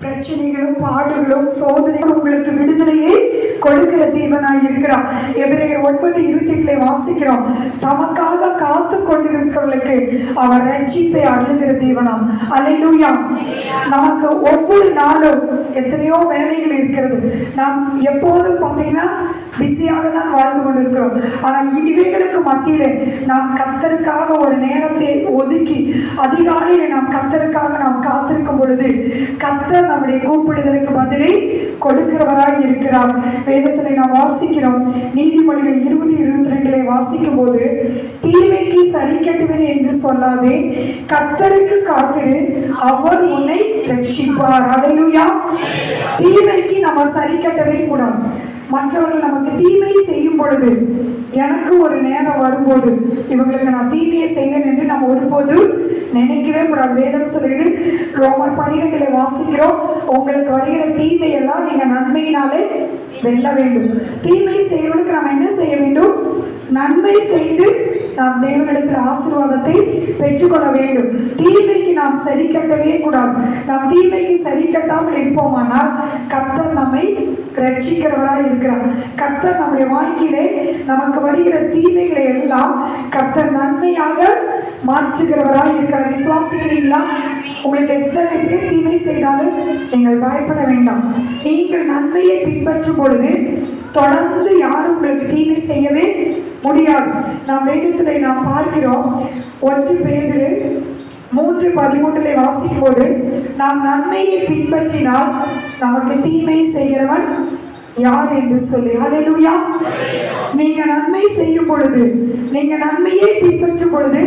பிரச்சனைகளும் பாடுகளும் சோதனைகளும் உங்களுக்கு விடுதலையை கொடுக்கிற தேவனாய் இருக்கிறார். எபிரேயர் 9:28 வாசிக்கிறோம். தமக்காக காத்து கொண்டிருக்கிறவர்களுக்கு அவர் ரட்சிப்பை அருளுகிற தேவனாம். அல்லேலூயா. நமக்கு ஒவ்வொரு நாளும் எத்தனையோ வேலைகள் இருக்கிறது. நாம் எப்போதும் பார்த்தீங்கன்னா பிஸியாக தான் வாழ்ந்து கொண்டிருக்கிறோம். ஆனால் இவைகளுக்கு மத்தியிலே நாம் கர்த்தருக்காக ஒரு நேரத்தை ஒதுக்கி அதிகாலையில் நாம் கர்த்தருக்காக நாம் காத்திருக்கும் பொழுது கர்த்தர் நம்முடைய கூப்பிடுதலுக்கு பதிலை கொடுக்கிறவராய் இருக்கிறார். வேதத்தில் நாம் வாசிக்கிறோம். நீதிமொழிகள் 20:22 வாசிக்கும் போது, தீமைக்கு சரி கட்டுவேன் என்று சொல்லாதே, கர்த்தருக்கு காத்திரு, அவர் உன்னை ரட்சிப்பார். அல்லேலூயா. தீமைக்கு நம்ம சரி கட்டவே கூடாது. மற்றவர்கள் நமக்கு தீமை செய்யும் பொழுது எனக்கு ஒரு நேரம் வரும்போது இவங்களுக்கு நான் தீமையை செய்வேன் என்று நம்ம ஒருபோது நினைக்கவே கூடாது. வேதம் சொல்லிடு, ரோமர் 12 வாசிக்கிறோம். உங்களுக்கு வருகிற தீமையெல்லாம் நீங்க நன்மையினாலே வெல்ல வேண்டும். தீமை செய்வதற்கு நம்ம என்ன செய்ய வேண்டும்? நன்மை செய்து நாம் தேவனிடத்தில் ஆசீர்வாதத்தை பெற்றுக்கொள்ள வேண்டும். தீமைக்கு நாம் சரி கட்டவே கூடாது. நாம் தீமைக்கு சரி கட்டாமல் இருப்போமானால் கர்த்தர் நம்மை ரட்சிக்கிறவராய் இருக்கிறார். கர்த்தர் நம்முடைய வாழ்க்கையிலே நமக்கு வருகிற தீமைகளை எல்லாம் கர்த்தர் நன்மையாக மாற்றுகிறவராய் இருக்கிறார். விசுவாசிக்கிறீங்களா? உங்களுக்கு எத்தனை பேர் தீமை செய்தாலும் நீங்கள் பயப்பட வேண்டாம். நீங்கள் நன்மையை பின்பற்றும் பொழுது தொடர்ந்து யாரும் உங்களுக்கு தீமை செய்யவே முடியாது. நாம் வேதத்தில் நாம் பார்க்கிறோம். 1 பேதுரு 3:13 வாசிக்கும் போது, நாம் நன்மையை பின்பற்றினால் நமக்கு தீமை செய்கிறவன் யார் என்று சொல்லி. அல்லேலூயா. நீங்க நன்மை செய்யும் பொழுது, நீங்க நன்மையை பின்பற்றும் பொழுது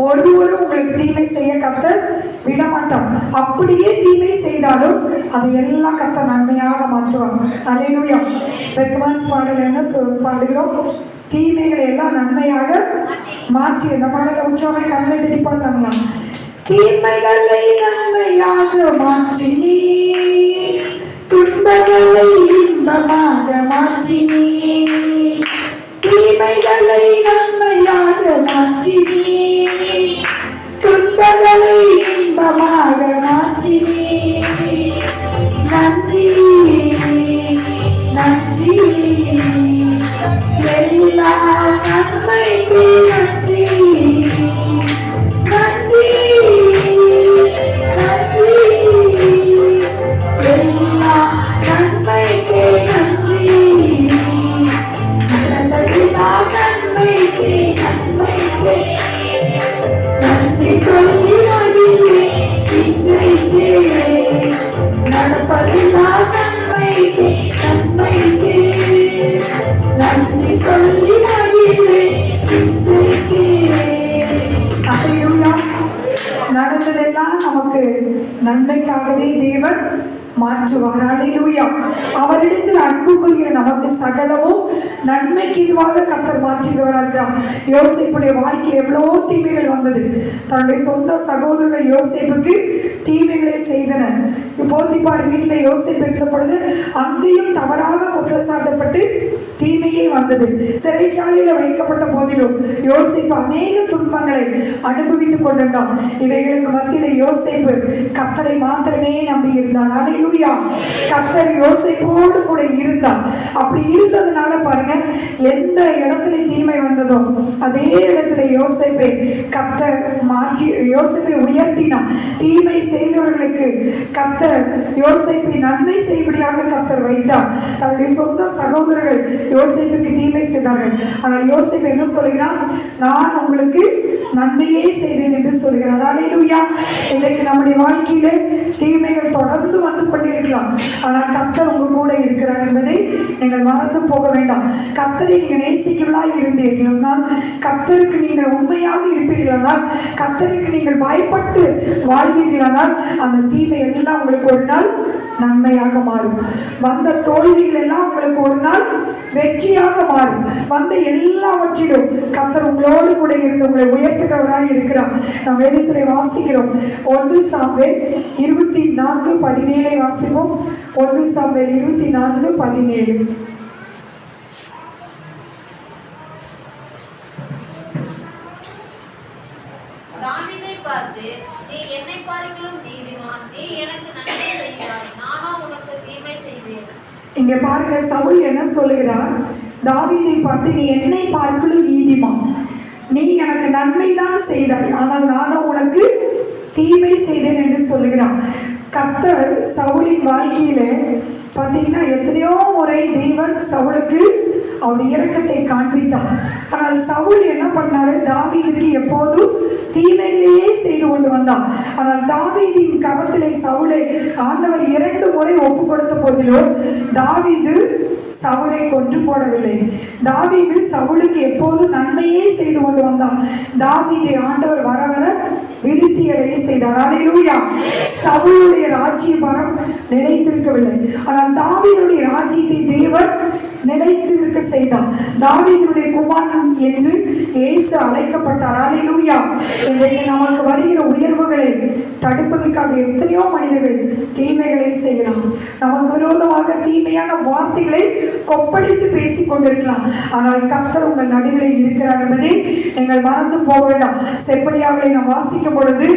ஒருவரும் உங்களுக்கு தீமை செய்ய கர்த்தர் விடமாட்டார். அப்படியே தீமை செய்தாலும் அதை எல்லாம் கர்த்தர் நன்மையாக மாற்றுவார். அல்லேலூயா. பெர்கமான்ஸ் பாடல் என்ன பாடுகிறோம்? தீமைகளை எல்லாம் நன்மையாக மாற்றி. இந்த பாடலை உற்சாகமே கண்ணை தேடி பாடலாங்களா? தீமைகளை நன்மையாக மாற்றினே, துன்பங்களை இன்பமாக மாற்றினே. தீமைகளை நன்மையாக மாற்றினே, துன்பங்களை இன்பமாக மாற்றினே. நன்றி நன்றி, எல்லா நன்மைக்கு நன்றி நன்றி நன்றி, எல்லா நன்மைக்கு நன்றி, எல்லா நன்மைக்கு நன்மைக்கு நன்றி சொல்லி மகிழ்வேன். இன்றைக்கு நடப்பதில்லா நன்மைக்கு நன்மைக்கு நன்றி சொல்லி மகிழ்வேன். இன்றைக்கு நடந்ததெல்லாம் நமக்கு நன்மைக்காகவே தேவன் மாற்றுவார். அல்லேலூயா. அவரிடத்தில் அன்பு கூறுகிற நமக்கு சகலமும் நன்மைக்கு இதுவாக கர்த்தர் மாற்றுகிறவராக இருக்கிறார். யோசேப்புடைய வாழ்க்கையில் எவ்வளவோ தீமைகள் வந்தது. தன்னுடைய சொந்த சகோதரர்கள் யோசேப்புக்கு தீமைகளை செய்தனர். போத்திபார் வீட்டில் யோசேப்பு இருக்கிற பொழுது அங்கேயும் தவறாக குற்றச்சாட்டப்பட்டு தீமையே வந்தது. சிறைச்சாலையில் வைக்கப்பட்ட போதிலும் யோசேப்பு அநேக துன்பங்களை அனுபவித்துக் கொண்டிருந்தார். இவைகளுக்கு மத்தியில் யோசேப்பு கர்த்தரை மாத்திரமே நம்பி இருந்தார். அல்லேலூயா. கர்த்தர் யோசேப்போடு கூட இருந்தார். அப்படி இருந்ததுனால பாருங்க, எந்த இடத்துல தீமை வந்ததோ அதே இடத்துல யோசேப்பை கர்த்தர் மாற்றி யோசேப்பை உயர்த்தினார். தீமை செய்தவர்களுக்கு கர்த்தர் யோசேப்பை நன்மை செய்யும்படியாக கர்த்தர் வைத்தார். தன்னுடைய சொந்த சகோதரர்கள் யோசேப்புக்கு தீமை செய்தார்கள். ஆனால் யோசேப்பு என்ன சொல்கிறார்? நான் உங்களுக்கு நன்மையே செய்தேன் என்று சொல்கிறார். அல்லேலூயா. இன்றைக்கு நம்முடைய வாழ்க்கையில தீமைகள் தொடர்ந்து வந்து கொண்டிருக்கலாம். ஆனால் கர்த்தர் உங்க கூட இருக்கிறார் என்பதை நீங்கள் மறந்து போக வேண்டாம். கர்த்தரை நீங்கள் நேசிக்கிறவர்களாய் இருந்தீர்களானால், கர்த்தருக்கு நீங்கள் உண்மையாக இருப்பீர்களானால், கர்த்தருக்கு நீங்கள் பயப்பட்டு வாழ்வீர்களானால் அந்த தீமை எல்லாம் உங்களுக்கு ஒரு நாள் நன்மையாக மாறும். வந்த தோல்விகள் எல்லாம் உங்களுக்கு ஒரு நாள் வெற்றியாக மாறும். வந்த எல்லாவற்றிலும் கர்த்தர் உங்களோடு கூட இருந்து உங்களை உயர்த்துகிறவராக இருக்கிறார். நாம் வேதத்தில் வாசிக்கிறோம். 1 சாமுவேல் 24:17 வாசிப்போம். 1 சாமுவேல் 24:17. தாவீதை பார்த்து, நீ என்னை பார்க்கிலும் நீதிமான், நீ இங்க பாருங்க, சவுல் என்ன சொல்லுகிறார்? தாவீதை பார்த்து, நீ என்னை பார்க்கலும் நீதிமான், நீ எனக்கு நன்மைதான் செய்தாய், ஆனால் நானும் உனக்கு தீமை செய்தேன் என்று சொல்லுகிறான். கர்த்தர் சவுலின் வாழ்க்கையில பார்த்தீங்கன்னா எத்தனையோ முறை தேவன் சவுலுக்கு அவருடைய இரக்கத்தை காண்பித்தார். ஆனால் சவுல் என்ன பண்ணாரு? தாவீதுக்கு எப்போதும் தீமையிலேயே செய்து கொண்டு வந்தார். ஆனால் தாவீதின் கரத்திலே சவுலை ஆண்டவர் 2 முறை ஒப்பு கொடுத்த போதிலும் தாவீது சவுலை கொன்று போடவில்லை. தாவீது சவுலுக்கு எப்போதும் நன்மையே செய்து கொண்டு வந்தார். தாவீதை ஆண்டவர் வர வர விருத்தி அடைய செய்தார். அல்லேலூயா. சவுலுடைய ராஜ்யபாரம் நிலைத்திருக்கவில்லை, ஆனால் தாவீதுடைய ராஜ்யத்தை தேவன் நிலைத்திருக்க செய்தார். தாவீதுடைய குமாரன் என்று இயேசு அழைக்கப்பட்டார். அல்லேலூயா. இன்றைக்கு நமக்கு வருகிற உயர்வுகளை தடுப்பதற்காக எத்தனையோ மனிதர்கள் தீமைகளை செய்யலாம். நமக்கு விரோதமாக தீமையான வார்த்தைகளை கொப்பளித்து பேசிக் கொண்டிருக்கலாம். ஆனால் கர்த்தர் உங்கள் நடுவில் இருக்கிறார் என்பதை நீங்கள் மறந்து போக வேண்டாம். செப்பனியாவை நாம் வாசிக்கும் பொழுது,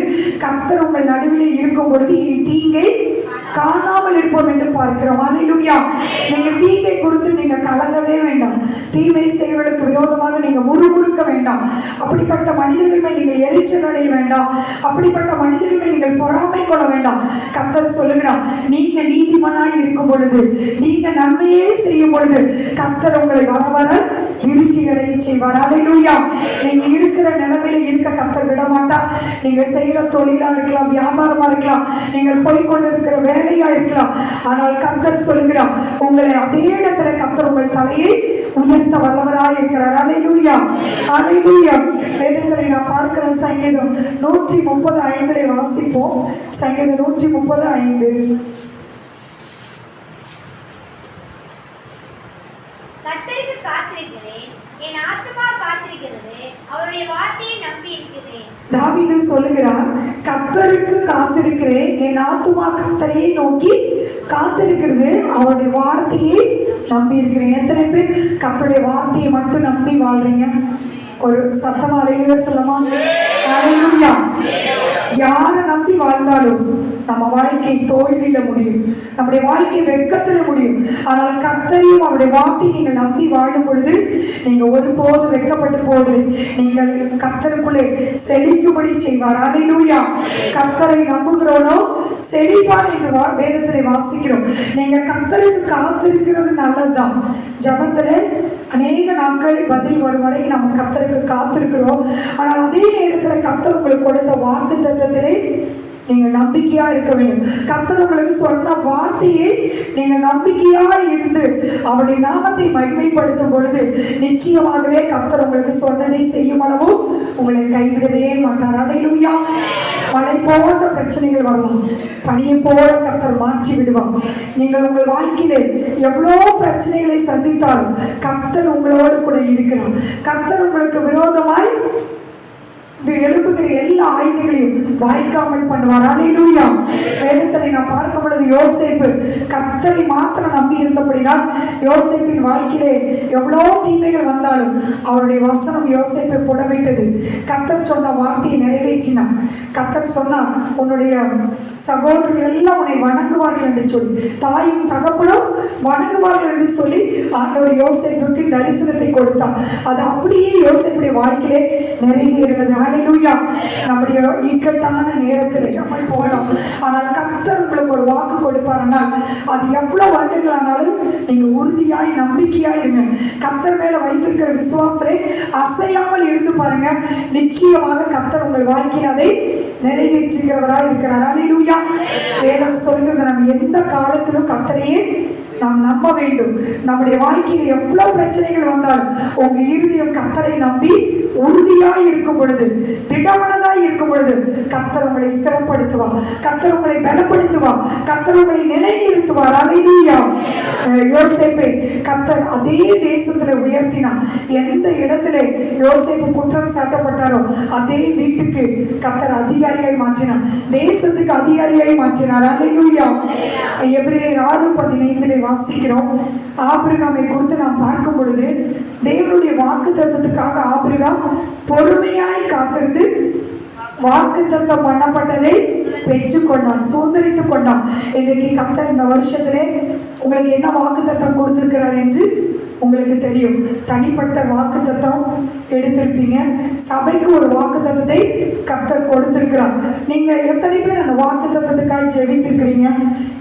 கர்த்தர் உங்கள் நடுவில் இருக்கும் பொழுது இனி தீங்கை காணாமல் இருப்போம் என்று பார்க்கிறோம். அல்லேலூயா. நீங்க தீங்கை குறித்து நீங்க கலங்கவே வேண்டாம். தீமை செய்வதற்கு விரோதமாக நீங்க முறுமுறுக்க வேண்டாம். அப்படிப்பட்ட மனிதர்கள் மேல் நீங்கள் எரிச்சல் அடைய வேண்டாம். அப்படிப்பட்ட மனிதர்கள் மேல் நீங்கள் பொறாமை கொள்ள வேண்டாம். கர்த்தர் சொல்லுகிறார், நீங்க நீதிமானாய் இருக்கும் பொழுது, நீங்க நன்மையே செய்யும் பொழுது கர்த்தர் உங்களை வர வர விருத்தி அடைய செய்வார். அல்லேலூயா. நீங்க இருக்கிற நிலைமையில இருக்க கர்த்தர் விட மாட்டார். நீங்க செய்யற தொழிலா இருக்கலாம், வியாபாரமா இருக்கலாம், நீங்கள் போய்கொண்டு இருக்கிற வேலையா இருக்கலாம், ஆனால் கர்த்தர் சொல்லுகிறார், உங்களை அதே இடத்துல கர்த்தர் உங்கள் தலையை உயர்த்த வல்லவராய் இருக்கிறார். அல்லேலூயா. அல்லேலூயா. வேதங்களை நான் பார்க்கிற சங்கீதம் 135 வாசிப்போம். சங்கீதம் 135. கர்த்தருக்கு காத்திருக்கிறேன், என் ஆத்துமா காத்திருக்கிறது, அவருடைய வார்த்தையை நம்பி இருக்கிறேன். தாவீது சொல்லுகிறார், கர்த்தருக்கு காத்திருக்கிறேன், என் ஆத்துமா கர்த்தரையை நோக்கி காத்திருக்கிறது, அவருடைய வார்த்தையை நம்பி இருக்கிறேன். எத்தனை பேர் கர்த்தருடைய வார்த்தையை மட்டும் நம்பி வாழ்றீங்க? ஒரு சத்தமா அல்லேலூயா சொல்லமா? அல்லேலூயா. யாரை நம்பி வாழ்ந்தாலும் நம்ம வாழ்க்கை தோல்வியில முடியும், நம்முடைய வாழ்க்கை வெட்கத்துல முடியும். ஆனால் கர்த்தரையும் அவருடைய வார்த்தையை நீங்கள் நம்பி வாழும் பொழுது நீங்க ஒருபோது வெட்கப்பட்டு போது நீங்கள் கர்த்தருக்குள்ளே செழிக்கும்படி செய்வார். அல்லேலூயா. கர்த்தரை நம்புகிறோனோ செழிப்பான் என்று வேதத்திலே வாசிக்கிறோம். நீங்க கர்த்தருக்கு காத்திருக்கிறது நல்லதுதான். ஜபத்துல அநேக நாட்கள் பதில் வரும் வரை நம்ம கர்த்தருக்கு காத்திருக்கிறோம். ஆனால் அதே நேரத்தில் கர்த்தர் உங்களுக்கு கொடுத்த வாக்கு தத்தத்திலே நீங்கள் நம்பிக்கையா இருக்க வேண்டும். கர்த்தர் உங்களுக்கு சொன்ன வார்த்தையை நீங்கள் நம்பிக்கையா இருந்து அவருடைய நாமத்தை மகிமைப்படுத்தும் பொழுது நிச்சயமாகவே கர்த்தர் உங்களுக்கு சொன்னதை செய்யும் அளவு உங்களை கைவிடவே மாட்டார். அல்லேலூயா. மழை போன்ற பிரச்சனைகள் வரலாம், பனியை போல கர்த்தர் மாற்றி விடுவார். நீங்கள் உங்கள் வாழ்க்கையிலே எவ்வளோ பிரச்சனைகளை சந்தித்தாலும் கர்த்தர் உங்களோடு கூட இருக்கிறார். கர்த்தர் உங்களுக்கு விரோதமாய் எழுப்புகிற எல்லா ஆயுதங்களையும் வாய்க்காமல் பண்ணுவார். அல்லேலூயா. வேதத்தை நான் பார்க்கும் பொழுது யோசேப்பு கர்த்தரை மாத்திரம் நம்பி இருந்தபடினால் யோசேப்பின் வாழ்க்கையிலே எவ்வளோ தீமைகள் வந்தாலும் அவருடைய வசனம் யோசேப்பை புடமிட்டது. கர்த்தர் சொன்ன வார்த்தையை நிறைவேற்றினார். கர்த்தர் சொன்னார், உன்னுடைய சகோதரர்கள் எல்லாம் உன்னை வணங்குவார்கள் என்று சொல்லி, தாயும் தகப்பனும் வணங்குவார்கள் என்று சொல்லி ஆண்டவர் யோசேப்புக்கு தரிசனத்தை கொடுத்தார். அது அப்படியே யோசேப்புடைய வாழ்க்கையிலே நிறைவேறினது. அல்லேலூயா. நம்முடைய இக்கட்டான நேரத்தில் நம்ம போகலாம், ஆனால் கர்த்தர் உங்களுக்கு ஒரு வாக்கு கொடுப்பாருனால் அது எவ்வளவு வருடங்கள் ஆனாலும் நீங்க உறுதியாய் நம்பிக்கையாய் இருங்க. கர்த்தர் மேல வைத்திருக்கிற விசுவாசத்திலே அசையாமல் இருந்து பாருங்க, நிச்சயமாக கர்த்தர் உங்கள் வாழ்க்கையில் அதை நிறைவேற்றுகிறவராய் இருக்கிறார். அல்லேலூயா. வேதம் சொல்கிறது, நம்ம எந்த காலத்திலும் கர்த்தரையே நாம் நம்ப வேண்டும். நம்முடைய வாழ்க்கையில் எவ்வளவு பிரச்சனைகள் வந்தாலும் உங்க இருதயம் கர்த்தரை நம்பி உறுதியாய் இருக்கும் பொழுது, திடமனதாய் இருக்கும் பொழுது கர்த்தர் உங்களை ஸ்திரப்படுத்துவார், கர்த்தர் உங்களை பலப்படுத்துவார், கர்த்தர் உங்களை நிலைநிறுத்துவார். அல்லேலூயா. யோசேப்பை கர்த்தர் அதே தேசத்துல உயர்த்தினார். எந்த இடத்துல யோசேப்பு குற்றம் சாட்டப்பட்டாரோ அதே வீட்டுக்கு கர்த்தர் அதிகாரியாய் மாற்றினார், தேசத்துக்கு அதிகாரியாய் மாற்றினார். அல்லேலூயா. எபிரேயர் 6:15 வாசிக்கிறோம். ஆபிரகாமை குறித்து நாம் பார்க்கும் பொழுது தேவனுடைய வாக்கு தத்தத்துக்காக ஆபிரகாம் பொறுமையாய் காத்திருந்து வாக்கு தத்தம் பண்ணப்பட்டதை பெற்று பெற்றுக்கொண்டான், சுதந்திரித்து கொண்டான். இன்றைக்கு கர்த்தர் இந்த வருஷத்திலே உங்களுக்கு என்ன வாக்குத்தத்தம் கொடுத்திருக்கிறார் என்று உங்களுக்கு தெரியும். தனிப்பட்ட வாக்குத்தத்தம் எடுத்திருப்பீங்க, சபைக்கு ஒரு வாக்குத்தத்தத்தை கர்த்தர் கொடுத்திருக்கிறார். நீங்க எத்தனை பேர் அந்த வாக்குத்தத்தத்துக்காக ஜெபித்திருக்கிறீங்க?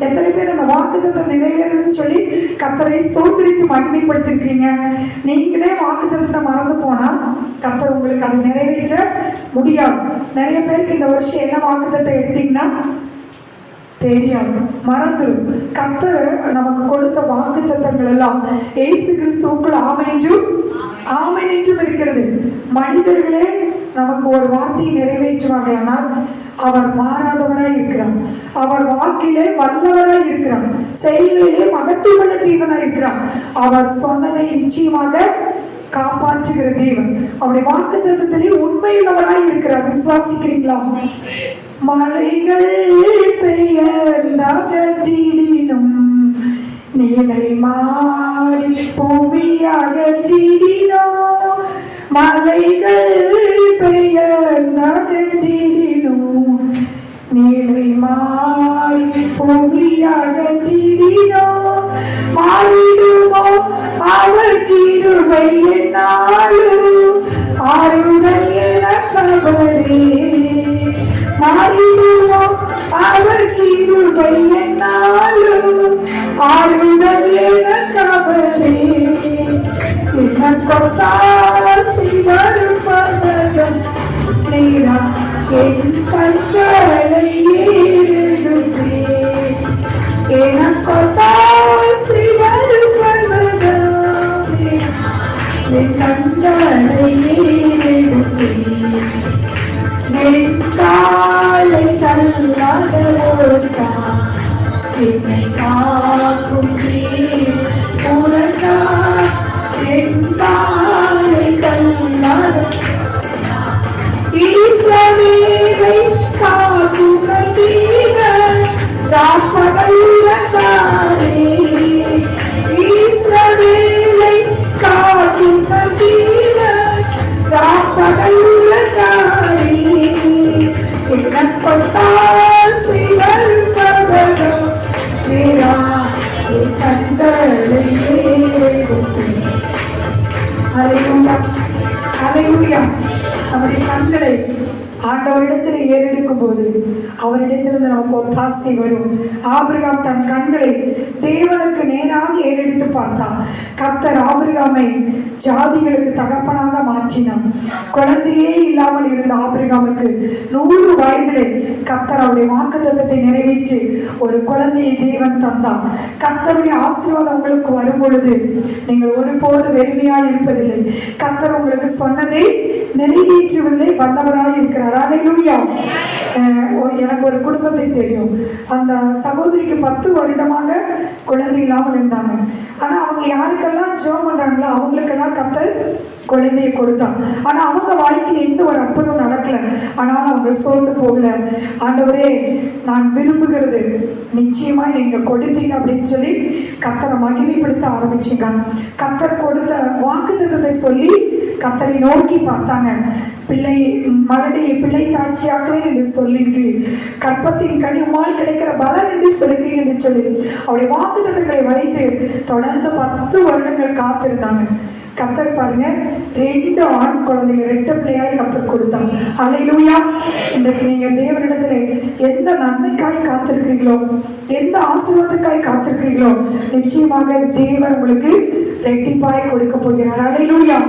எத்தனை பேர் அந்த வாக்குத்தத்தம் நிறைவேறணும்னு சொல்லி கர்த்தரை ஸ்தோத்திரித்து மகிமைப்படுத்திருக்கிறீங்க? நீங்களே வாக்குத்தத்தத்தை மறந்து போனா கர்த்தர் உங்களுக்கு அதை நிறைவேற்ற முடியாது. நிறைய பேருக்கு இந்த வருஷம் என்ன வாக்குத்தத்தம் எடுத்தீங்கன்னா தெரியாது, மறந்துடும். கர்த்தர் நமக்கு கொடுத்த வாக்குத்தத்தங்கள் எல்லாம் இயேசு கிறிஸ்துவுக்குள் ஆமென் என்றும் இருக்கிறது. மனிதர்களே நமக்கு ஒரு வார்த்தையை நிறைவேற்றுவார்களானால் அவர் மாறாதவராய் இருக்கிறார், அவர் வாக்கிலே வல்லவராய் இருக்கிறார், செயல்களிலே மகத்துவமுள்ள தேவனாய் இருக்கிறார். அவர் சொன்னதை நிச்சயமாக காப்பாற்றுகிற தேவன். அவருடைய வாக்குத்தத்தத்திலே உண்மையுள்ளவராய் இருக்கிறார். விசுவாசிக்கிறீங்களா? மலைகள் பெயர்ந்தகற்றிடினும் நிலை மாறி புவியகற்றிடினோ, மலைகள் பெயர்ந்தகற்றிடினோ நிலை மாறி புவியகற்றிடினோ, மாறிடுமோ அவர் கிருபை என்னாலும் ஆறுதல் எனக்கவரே, மாறிடுமோ அவர் கிருபை என்னாலும் ஆறுதல் எனக்கவரே, எனக்கொத்தார் சிவரும் பதம் நீரா என் கண்களை ஏறெடுப்பே, எனக்கொத்தார் சிவரும் பதம் என் கண்களை ஏறெடுப்பே, காலை தள்ளாடா என்னை காக்கும் உனக்கா, என் காலை தள்ளாட ஈசவேவை காக்கும் கத்தீர்கள் ராப்பகலுரத்தாரே, ஈசவேவை காக்கும் கத்தீர்கள் ராப்பகலுரத்தாரே, எனக்கொத்தார் சிவன் பதம் நீரா என் கண்களை ஏறெடுப்பே. ஹல்லேலூயா, ஹல்லேலூயா. நம்முடைய கண்களை ஆண்டவரிடத்தில் ஏறெடுக்கும் போது அவரிடத்திலிருந்து நமக்கு ஒத்தாசை வரும். ஆபிரகாம் தன் கண்களை தேவனுக்கு நேராக ஏறெடுத்து பார்த்தான். கர்த்தர் ஆபிரகாமை ஜாதிகளுக்கு தகப்பனாக மாற்றினான். குழந்தையே இல்லாமல் இருந்த ஆபிரகாமுக்கு 100 வயதிலே கர்த்தர் அவருடைய வாக்குத்தத்தத்தை நிறைவேற்றி ஒரு குழந்தையை தேவன் தந்தார். கர்த்தருடைய ஆசீர்வாதம் உங்களுக்கு வரும் பொழுது நீங்கள் ஒருபோது வெறுமையாய் இருப்பதில்லை. கர்த்தர் உங்களுக்கு சொன்னதை நிறைவேற்றுவதிலே வல்லவராய் இருக்கிறார். அல்லேலூயா. எனக்கு ஒரு குடும்பத்தை தெரியும். அந்த சகோதரிக்கு 10 வருடமாக குழந்தை இல்லாமல் இருந்தாங்க. ஆனால் அவங்க யாருக்கெல்லாம் ஜெபம் பண்ணுறாங்களோ அவங்களுக்கெல்லாம் கர்த்தர் குழந்தையை கொடுத்தாங்க. ஆனால் அவங்க வாழ்க்கையில் எந்த ஒரு அற்புதம் நடக்கலை. ஆனால் அவங்க சோர்ந்து போகல. ஆண்டவரே, நான் விரும்புகிறது நிச்சயமாக நீங்கள் கொடுப்பீங்க அப்படின்னு சொல்லி கர்த்தரை மகிமைப்படுத்த ஆரம்பிச்சிங்க. கர்த்தர் கொடுத்த வாக்குத்தத்தத்தை சொல்லி கர்த்தரை நோக்கி பார்த்தாங்க. பிள்ளை மலடியை பிள்ளை காட்சியாக்கவே என்று சொல்லியிருக்கு, கற்பத்தின் கனி உமால் கிடைக்கிற பலன் என்று சொல்லிக்கிறீங்க என்று சொல்லி அவருடைய வாக்குத்தத்தங்களை வைத்து தொடர்ந்து 10 வருடங்கள் காத்திருந்தாங்க. கர்த்தர் பாருங்க, 2 ஆண் குழந்தைகள் 2 பிள்ளையாய் கர்த்தர் கொடுத்தாங்க. அல்லேலூயா. இன்றைக்கு நீங்க தேவனிடத்துல எந்த நன்மைக்காய் காத்திருக்கிறீங்களோ, எந்த ஆசீர்வாதத்துக்காய் காத்திருக்கிறீங்களோ, நிச்சயமாக தேவன் உங்களுக்கு ரெட்டிப்பாய் கொடுக்க போகிறார். அல்லேலூயா.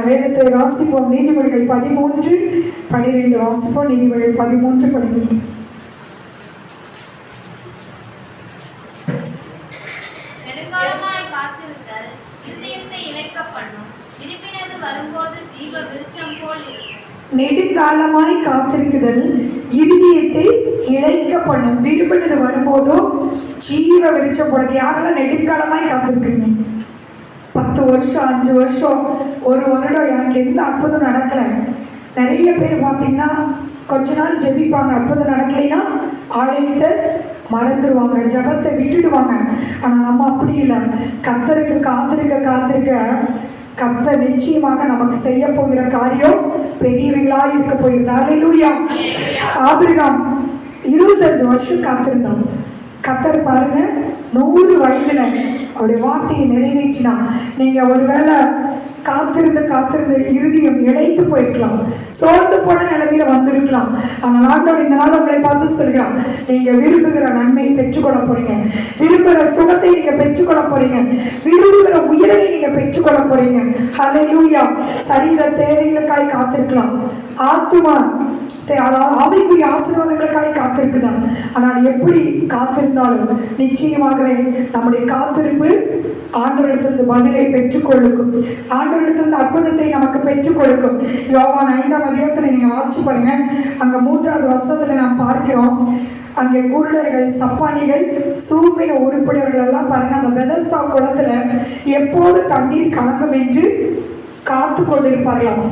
வேதத்தை வாசிப்போம். நீதிமொழிகள் 13:12 வாசிப்போம். நீதிமொழிகள் 13:12. நெடுங்காலமாய் காத்திருக்குதல் இருதயத்தை இழைக்க பண்ணும். விரும்பினது வரும்போதோ ஜீவ விருட்சம் போடுறது. யாரெல்லாம் நெடுங்காலமாய் காத்திருக்கிறீங்க? 10 வருஷம், 5 வருஷம், 1 வருடம் எனக்கு எந்த அற்புதம் நடக்கலை. நிறைய பேர் பார்த்தீங்கன்னா கொஞ்ச நாள் ஜெபிப்பாங்க, அற்புதம் நடக்கலைன்னா ஆலயத்தை மறந்துடுவாங்க, ஜபத்தை விட்டுடுவாங்க. ஆனால் நம்ம அப்படி இல்லை. கர்த்தருக்கு காத்திருக்க கர்த்தர் நிச்சயமாக நமக்கு செய்ய போகிற காரியம் பெரியவைகளாக இருக்க போகிறது. அல்லேலூயா. ஆபிரகாம் 25 வருஷம் காத்திருந்தான். கத்தர் பாருங்க 100 வயதுல அவருடைய வார்த்தையை நிறைவேற்றினா. நீங்க ஒருவேளை காத்திருந்து இருதயம் இழைத்து போயிருக்கலாம், சோர்ந்து போன நிலைமையில வந்திருக்கலாம். ஆனால் ஆண்டவர் இந்த நாள் உங்களை பார்த்து சொல்கிறான், நீங்க விரும்புகிற நன்மையை பெற்றுக்கொள்ள போறீங்க, விரும்புகிற சுகத்தை நீங்க பெற்றுக்கொள்ள போறீங்க, விரும்புகிற உயர்வை நீங்க பெற்றுக்கொள்ள போறீங்க. ஹல்லேலூயா. சரீர தேவைகளுக்காய் காத்திருக்கலாம், ஆத்துமா ஆவிக்குரிய ஆசீர்வாதங்களுக்காக காத்திருக்குதான். ஆனால் எப்படி காத்திருந்தாலும் நிச்சயமாகவே நம்முடைய காத்திருப்பு ஆண்டவரிடத்திலிருந்து பதிலை பெற்றுக் கொடுக்கும், ஆண்டவரிடத்திலிருந்து அற்புதத்தை நமக்கு பெற்றுக் கொடுக்கும். யோவான் 5ஆம் அதிகாரத்தில் நீங்க வாசிச்சு பாருங்க. அங்க 3வது வசனத்துல நாம் பார்க்கிறோம், அங்கே குருடர்கள், சப்பானிகள், சூம்பின உறுப்பினர்கள் எல்லாம் பாருங்க அந்த பெதஸ்தா குளத்துல எப்போது தண்ணீர் கலங்கும் என்று காத்து கொண்டிருப்பார்களாம்.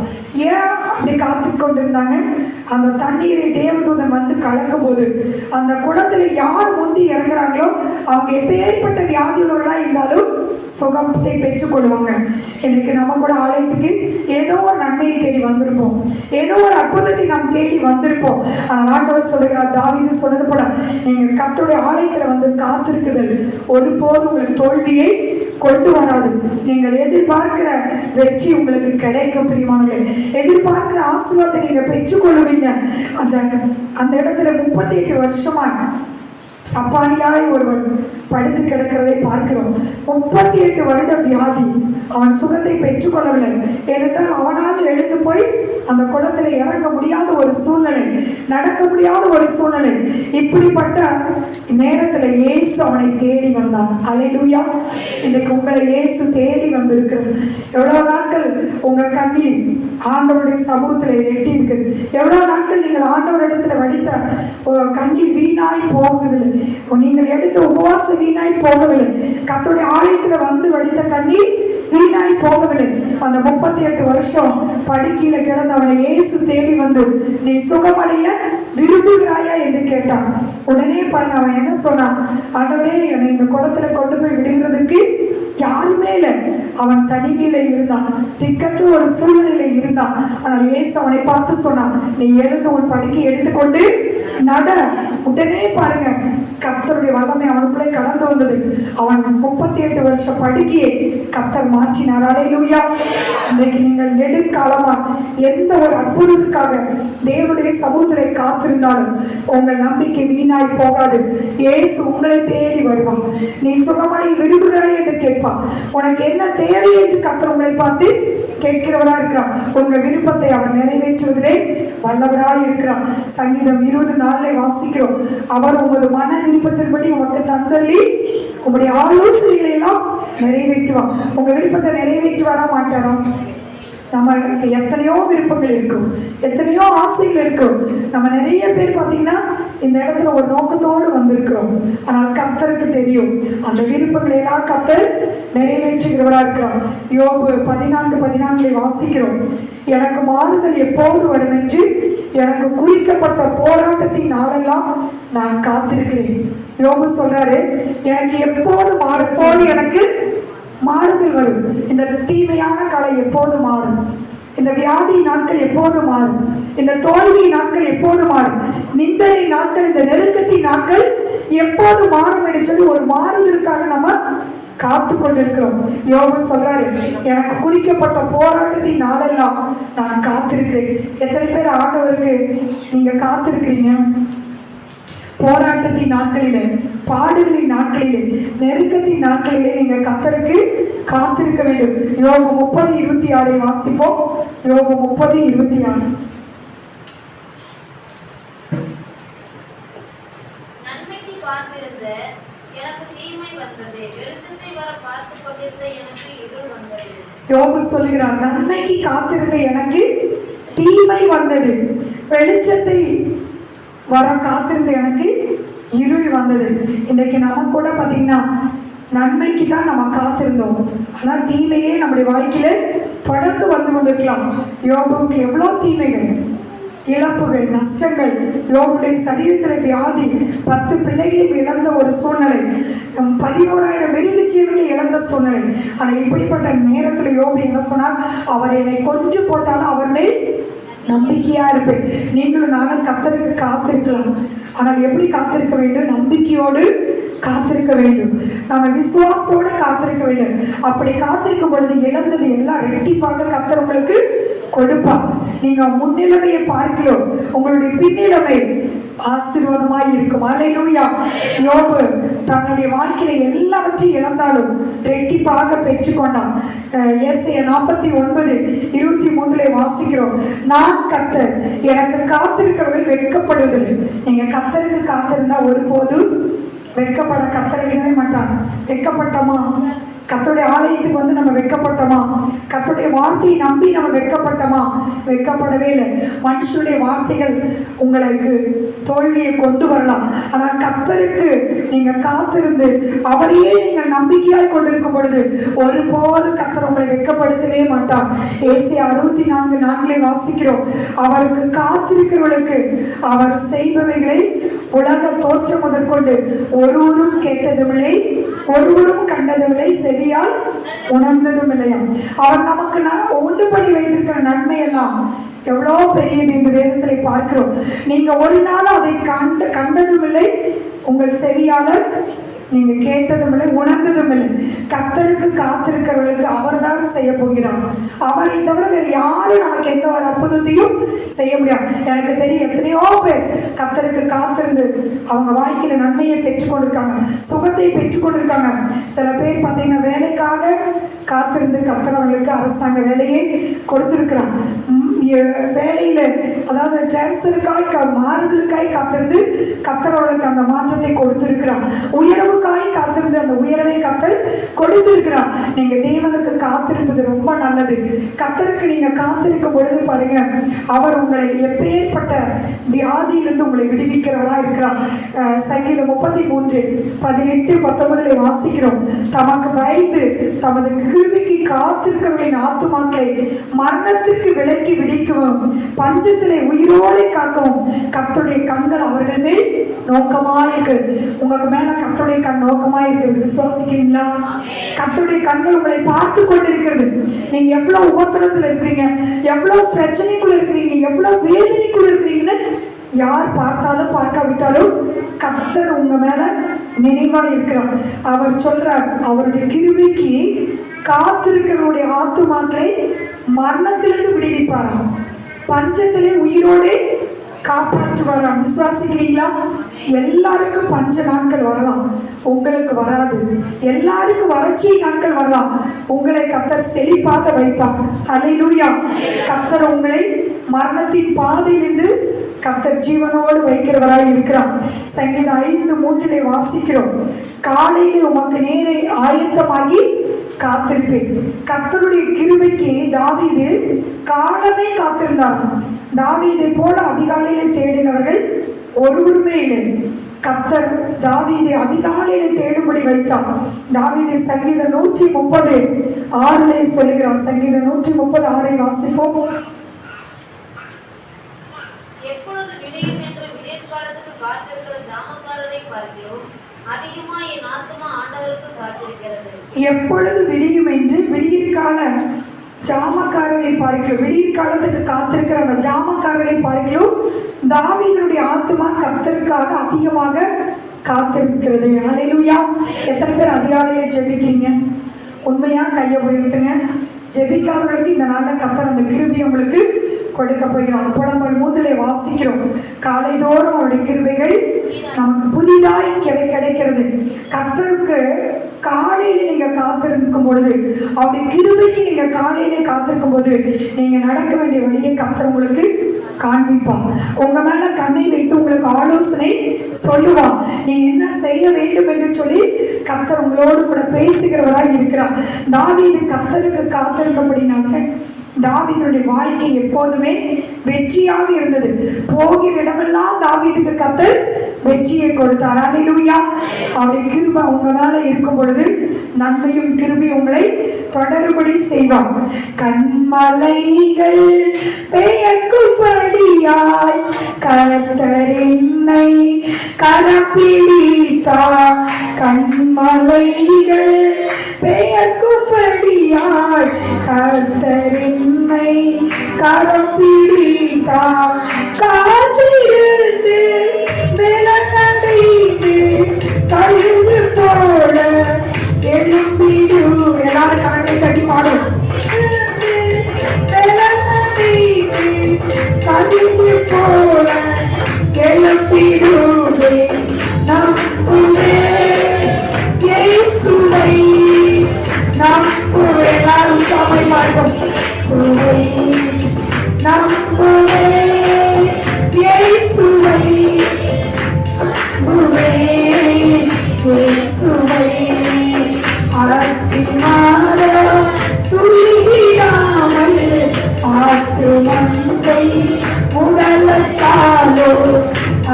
ஏன் அப்படி காத்து கொண்டிருந்தாங்க? அந்த தண்ணீரை தேவதூதன் வந்து கலக்கும் போது அந்த குளத்துல யார் முந்தி இறங்குறாங்களோ அவங்க எப்பேற்பட்ட வியாதியுள்ளவர்களா இருந்தாலும் சுகத்தை பெற்றுக்கொள்வாங்க. இன்னைக்கு நம்ம கூட ஆலயத்துக்கு ஏதோ ஒரு நன்மையை தேடி வந்திருப்போம், ஏதோ ஒரு அற்புதத்தை நாம் தேடி வந்திருப்போம். ஆனால் ஆண்டவர் சொல்லுகிறார், தாவீது சொன்னது போல, நீங்க கர்த்தருடைய ஆலயத்துல வந்து காத்திருக்குதல் ஒருபோதும் உங்களுக்கு தோல்வியை கொண்டு வராது. நீங்கள் எதிர்பார்க்கிற வெற்றி உங்களுக்கு கிடைக்கும். பிரியமானவர்களே, எதிர்பார்க்கிற ஆசீர்வாதத்தை நீங்க பெற்றுக்கொள்வீங்க. அந்த இடத்துல 38 வருஷமா சப்பானியாய் ஒருவன் படுத்து கிடக்கிறதை பார்க்கிறோம். 38 வருட வியாதி, அவன் சுகத்தை பெற்றுக்கொள்ளவில்லை. ஏனென்றால் அவனாக எழுந்து போய் அந்த குளத்தில் இறங்க முடியாத ஒரு சூழ்நிலை, நடக்க முடியாத ஒரு சூழ்நிலை. இப்படிப்பட்ட நேரத்தில் இயேசு அவனை தேடி வந்தார். அல்லேலூயா. இன்றைக்கு உங்களை இயேசு தேடி வந்திருக்கிறார். எவ்வளோ நாட்கள் உங்கள் கண்ணீர் ஆண்டவருடைய சமூகத்தில் எட்டி இருக்கு? எவ்வளோ நாட்கள் நீங்கள் ஆண்டவரிடத்தில் வடித்த கண்ணீர் வீணாய் போகுதில்லை, நீங்கள் எடுத்த உபவாசம் வீணாய் போகவில்லை, கர்த்தருடைய ஆலயத்தில் வந்து வடித்த கண்ணீர் வீணாய் போகவில்லை. அந்த 38 வருஷம் படுக்கையில கிடந்த அவனை இயேசு தேடி வந்து, நீ சுகமடைய விரும்புகிறாயா என்று கேட்டான். உடனே பாருங்க அவன் என்ன சொன்னான், ஆண்டவரே என்னை இந்த குளத்துல கொண்டு போய் விடுகிறதுக்கு யாருமே இல்லை. அவன் தனிமையில இருந்தான், திக்கற்ற ஒரு சூழ்நிலையில இருந்தான். ஆனால் இயேசு அவனை பார்த்து சொன்னான், நீ எழுந்து உன் படுக்கை எடுத்துக்கொண்டு நட. உடனே பாருங்க கர்த்தருடைய வல்லமை அவனுக்குள்ளே கடந்து வந்தது. அவன் 38 வருஷம் படுக்கையை கர்த்தர் மாற்றினார். அல்லேலூயா. இன்றைக்கு நீங்கள் நெடுங்காலமா எந்த ஒரு அற்புதத்துக்காக தேவனுடைய சமூகத்தில் காத்திருந்தாலும் உங்கள் நம்பிக்கை வீணாய் போகாது. இயேசு உங்களை தேடி வருவான். நீ சுகமடைய விரும்புகிறாய் என்று கேட்பான். உனக்கு என்ன தேவை என்று கர்த்தர் உங்களை பார்த்து கேட்கிறவரா இருக்கிறார். உங்க விருப்பத்தை அவர் நிறைவேற்றுவதிலே வல்லவராய் இருக்கிறார். சங்கீதம் 20:4 வாசிக்கிறோம், அவர் உமது மன விருப்பத்தின்படி உமக்கு தந்தள்ளி உங்களுடைய ஆலோசனைகளை எல்லாம் நிறைவேற்றுவார். உங்க விருப்பத்தை நிறைவேற்றுவாரா மாட்டாரா? நமக்கு எத்தனையோ விருப்பங்கள் இருக்கும், எத்தனையோ ஆசைகள் இருக்கும். நம்ம நிறைய பேர் பார்த்தீங்கன்னா இந்த இடத்துல ஒரு நோக்கத்தோடு வந்திருக்கிறோம். ஆனால் கர்த்தருக்கு தெரியும் அந்த விருப்பங்களை எல்லாம் கர்த்தர் நிறைவேற்றுகிறவரா இருக்கிறார். யோபு 14:14 வாசிக்கிறோம், எனக்கு மாறுதல் எப்போது வரும் என்று எனக்கு குறிக்கப்பட்ட போராட்டத்தின் நாளெல்லாம் நான் காத்திருக்கிறேன். யோபு சொல்றாரு, எனக்கு எப்போது மாறும், எனக்கு மாறுதல் வரும். இந்த தீமையான காலை எப்போது மாறும், இந்த வியாதி நாட்கள் எப்போது மாறும், இந்த தோல்வி நாட்கள் எப்போது மாறும், நிந்தனை நாட்கள், இந்த நெருக்கத்தின் நாட்கள் எப்போது மாறும் என்று சொல்லி ஒரு மாறுதலுக்காக நம்ம காத்து கொண்டிருக்கிறோம். யோபு சொல்றாரு, எனக்கு குறிக்கப்பட்ட போராட்டத்தின் நாளெல்லாம் நான் காத்திருக்கிறேன். எத்தனை பேர் ஆண்டவருக்கு நீங்க காத்திருக்கிறீங்க? போராட்டத்தின் நாட்களிலே, பாடுகளின் நாட்களிலே, நெருக்கத்தின் நாட்களிலே நீங்க கர்த்தருக்கு காத்திருக்க வேண்டும். யோபு 30:26 வாசிப்போம். யோபு 30:26. நன்மைக்கு காத்திருந்த எனக்கு தீமை வந்தது, வெளிச்சத்தை வர பார்த்து கொண்டிருந்த எனக்கு இருள் வந்தது. யோபு சொல்லுகிறார், நன்மைக்கு காத்திருந்த எனக்கு தீமை வந்தது, வெளிச்சத்தை வர காத்திருந்த எனக்கு இருள் வந்தது. இன்றைக்கு நம்ம கூட பார்த்தீங்கன்னா நன்மைக்கு தான் நம்ம காத்திருந்தோம், ஆனால் தீமையே நம்முடைய வாழ்க்கையில தொடர்ந்து வந்து கொண்டிருக்கலாம். யோபுக்கு எவ்வளோ தீமைகள், இழப்புகள், நஷ்டங்கள், யோபுடைய சரீரத்தில் வியாதி, 10 பிள்ளைகளையும் இழந்த ஒரு சூழ்நிலை, 11,000 மிருக ஜீவங்களை இழந்த சூழ்நிலை. ஆனால் இப்படிப்பட்ட நேரத்தில் யோபு என்ன சொன்னார், அவர் என்னை கொன்று போட்டாலும் அவர் மேல் நம்பிக்கையா இருப்பேன். நீங்களும் நானும் கர்த்தருக்கு காத்திருக்கலாம். ஆனால் எப்படி காத்திருக்க வேண்டும்? நம்பிக்கையோடு காத்திருக்க வேண்டும். நம்ம விசுவாசத்தோடு காத்திருக்க வேண்டும். அப்படி காத்திருக்கும் பொழுது இழந்தது எல்லாம் ரெட்டிப்பாக கர்த்தர் உங்களுக்கு கொடுப்பார். நீங்க முன்னிலைமையை பார்க்கிறோம், உங்களுடைய பின்னிலைமை ஆசீர்வாதமாய் இருக்கும். அல்லேலூயா. யோபு தன்னுடைய வாழ்க்கையில எல்லாவற்றையும் இழந்தாலும் ரெட்டிப்பாக பெற்றுக்கொண்டான். ஏசாயா 49:23 வாசிக்கிறோம், நான் கர்த்தர், எனக்கு காத்திருக்கிறவர்கள் வெட்கப்படுவதில்லை. நீங்க கர்த்தருக்கு காத்திருந்தா ஒருபோதும் வெட்கப்பட கர்த்தரை விடவே மாட்டார். வெட்கப்பட்டோமா? கர்த்தருடைய ஆலயத்துக்கு வந்து நம்ம வெட்கப்பட்டோமா? கர்த்தருடைய வார்த்தையை நம்பி நம்ம வெட்கப்பட்டோமா? வெட்கப்படவே இல்லை. மனுஷனுடைய வார்த்தைகள் உங்களுக்கு தோல்வியை கொண்டு வரலாம். ஆனால் கர்த்தருக்கு நீங்க காத்திருந்து அவரையே நீங்கள் நம்பிக்கையாய் கொண்டிருக்கும் பொழுது ஒருபோது கர்த்தர் உங்களை வெட்கப்படுத்தவே மாட்டார். ஏசாயா 64:4 வாசிக்கிறோம், அவருக்கு காத்திருக்கிறவர்களுக்கு அவர் செய்பவைகளை உலக தோற்றம் முதற்கொண்டு ஒருவரும் கேட்டதுமில்லை, ஒருவரும் கண்டதுமில்லை, செவியால் உணர்ந்ததும் இல்லையா. அவர் நமக்கு உண்டு பண்ணி வைத்திருக்கிற நன்மை எல்லாம் எவ்வளோ பெரியது என்று வேதத்தில் பார்க்கிறோம். நீங்க ஒரு நாள் அதை கண்டதும் இல்லை, உங்கள் செவியாளர் நீங்க கேட்டதும் இல்லை, உணர்ந்ததும் இல்லை. கர்த்தருக்கு காத்திருக்கிறவர்களுக்கு அவர் தான் செய்ய போகிறார். அவரை தவிர வேறு யாரும் நமக்கு எந்த ஒரு அற்புதத்தையும் செய்ய முடியாது. எனக்கு தெரியும் எத்தனையோ பேர் கர்த்தருக்கு காத்திருந்து அவங்க வாழ்க்கையில நன்மையை பெற்றுக்கொண்டிருக்காங்க, சுகத்தை பெற்றுக்கொண்டிருக்காங்க. சில பேர் பார்த்தீங்கன்னா வேலைக்காக காத்திருந்து கர்த்தர் அவர்களுக்கு அரசாங்க வேலையை கொடுத்திருக்கிறான். வேலையில அதாவது டிரான்ஸ்ஃபருக்காய் மாறுதலுக்காய் காத்திருந்து கர்த்தர் அவர்களுக்கு அந்த மாற்றத்தை கொடுத்திருக்கிறார். உயர்வுக்காய் காத்திருந்து அந்த உயர்வை கர்த்தர் கொடுத்திருக்கிறார். நீங்க தேவனுக்கு காத்திருப்பது ரொம்ப நல்லது. கர்த்தருக்கு நீங்க காத்திருக்கும் பொழுது பாருங்க, அவர் உங்களை எப்பேற்பட்ட வியாதியிலிருந்து உங்களை விடுவிக்கிறவராக இருக்கிறார். சங்கீதம் 33:18-19 வாசிக்கிறோம், தமக்கு பயந்து தமது கிருபைக்கு காத்திருக்கிறவர்களின் ஆத்துமாக்களை மரணத்திற்கு விலக்கி விடிக்கவும் பஞ்சத்திலே உயிரோடு காக்கவும் கர்த்தருடைய கண்கள் அவர்கள் மேல் நோக்கமாயிருக்கிறது. உங்களுக்கு மேல கர்த்தருடைய கண் நோக்கமாயிருக்கிறது. விசுவாசிக்கிறீங்களா? கர்த்தருடைய கண்கள் உங்களை பார்த்து கொண்டிருக்கிறது. நீங்க எவ்வளவு உபத்திரத்தில் இருக்கிறீங்க, எவ்வளவு பிரச்சனைக்குள்ள இருக்கிறீங்க, எவ்வளவு வேதனைக்குள்ள இருக்கிறீங்கன்னு யார் பார்த்தாலும் பார்க்காவிட்டாலும் கர்த்தர் உங்க மேல நினைவா இருக்கிறார். அவர் சொல்றார், அவருடைய கிருபைக்கு காத்திருக்கிறவருடைய ஆத்துமாக்களை மரணத்திலிருந்து விடுவிப்பாராம், பஞ்சத்திலே உயிரோடு காப்பாற்றுவாராம். விசுவாசிக்கிறீங்களா? எல்லாருக்கும் பஞ்ச நாட்கள் வரலாம், உங்களுக்கு வராது. எல்லாருக்கும் வறட்சி நாட்கள் வரலாம், உங்களை கர்த்தர் செழிப்பாக வைப்பார். அல்லேலூயா. கர்த்தர் உங்களை மரணத்தின் பாதையிலிருந்து கர்த்தர் ஜீவனோடு வைக்கிறவராய் இருக்கிறார். சங்கீதம் 5:3 வாசிக்கிறோம், காலையிலே உமக்கு நேரே ஆயத்தமாகி காத்திருப்பேன். கர்த்தருடைய கிருபைக்கு தாவீது காலமே காத்திருந்தார். தாவீதை போல அதிகாலையிலே தேடினவர்கள் ஒருவருமே இல்லை. கர்த்தர் தாவீதை அதிகாலையிலே தேடும்படி வைத்தார். தாவீது சங்கீதம் 130:6 சொல்லுகிறார். சங்கீதம் 130:6 வாசிப்போம். எப்பொழுது விடியும் என்று விடியற்காலத்துக்கு காத்திருக்கிற ஜாமக்காரரை பார்க்கிறோம், அதிகமா என் ஆத்துமா ஆண்டவருக்கு காத்திருக்கிறது. எப்பொழுது விடியும் என்று விடியற்கால ஜாமக்காரரை பார்க்கிறோம். விடியற்காலத்துக்கு காத்திருக்கிற அந்த ஜாமக்காரரை பார்க்கிறோம். தாவீதுடைய ஆத்துமா கர்த்தருக்காக அதிகமாக காத்திருக்கிறது. அல்லேலூயா. எத்தனை பேர் அதிகாலையிலே ஜெபிக்கிறீங்க? உண்மையா கையை உயர்த்துங்க. ஜெபிக்காதவர்களுக்கு இந்த நாளில் கர்த்தர் அந்த கிருபையை உங்களுக்கு கொடுக்க போகிறோம். புலம்பல் 3 வாசிக்கிறோம், காலைதோறும் அவருடைய கிருபைகள் நமக்கு புதிதாய் கிடைக்கிறது. கர்த்தருக்கு காலையில் நீங்க காத்திருக்கும் பொழுது, அவருடைய கிருபைக்கு நீங்க காலையிலே காத்திருக்கும் போது நீங்க நடக்க வேண்டிய வழியை கர்த்தர் உங்களுக்கு காண்பிப்பான். உங்க மேல கண்ணை வைத்து உங்களுக்கு ஆலோசனை சொல்லுவான். நீங்க என்ன செய்ய வேண்டும் என்று சொல்லி கர்த்தர் உங்களோடு கூட பேசுகிறவராய் இருக்கிறார். தாவீது கர்த்தருக்கு காத்திருந்தபடினால தாவீதுடைய வாழ்க்கை எப்போதுமே வெற்றியாக இருந்தது. போகிற இடமெல்லாம் தாவீதுக்கு கர்த்தர் வெற்றியை கொடுத்தார். அல்லேலூயா. அவருடைய கிருபை உங்க மேல இருக்கும் பொழுது நன்மையும் கிருபையும் உங்களை தொடருபடி செய்வார். கண்மலைகள் பெயர்க்கும்படியாய் கர்த்தர் என்னை கரம் பிடித்தார். கண்மலைகள் பெயர்க்கும்படியாய் கர்த்தர் என்னை கரம் பிடித்தார். காத்திருந்து மேலடைந்து கழுகு போல எழும்பிடு. எல்லாரும் கரங்களை தட்டி பாடும். கழுகு போல எழும்பிடுவே நம்புவே இயேசுவை நம்புவே. எல்லாரும் சாமை பாடும். சுவை நம்புவே இயேசுவை நம்புவே இயேசுவை. ஆத்திமார துணிவிடாமல் ஆற்று மங்கை முதலச்சாலோ.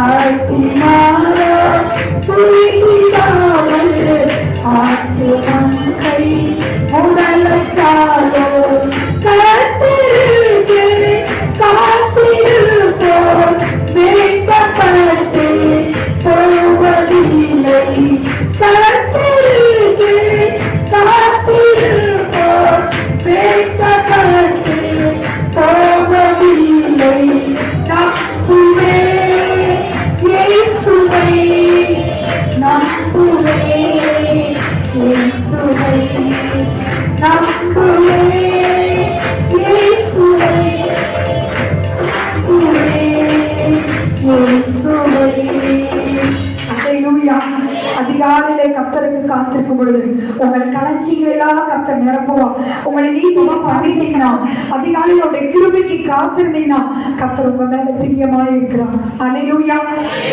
ஆத்திமார துணிவிடாமல் ஆற்று மங்கை முதலச்சாலோ. காத்திருக்கு காத்திருப்போம் வெட்கப்பட்டு போவதில்லை. காத்திருக்கு காத்திருப்போம் வெட்கப்பட்டு போவதில்லை. நம்புவே இயேசுவை நம்புவே இயேசுவை நம்புவே இயேசுவை நம்புவே இயேசுவை. அல்லேலூயா. அதிகாலையிலே கர்த்தருக்கு காத்திருக்கும் பொழுது உங்கள் களஞ்சிகளெல்லாம் கர்த்தர் நிரப்புவா. உங்களை நீதிமா பாடிட்டீங்கன்னா, அதிகாலையில் அவருடைய கிருபைக்கு காத்திருந்தீங்கன்னா கர்த்தர் உங்க மேல பிரியமாய் இருக்கிறார். அல்லேலூயா.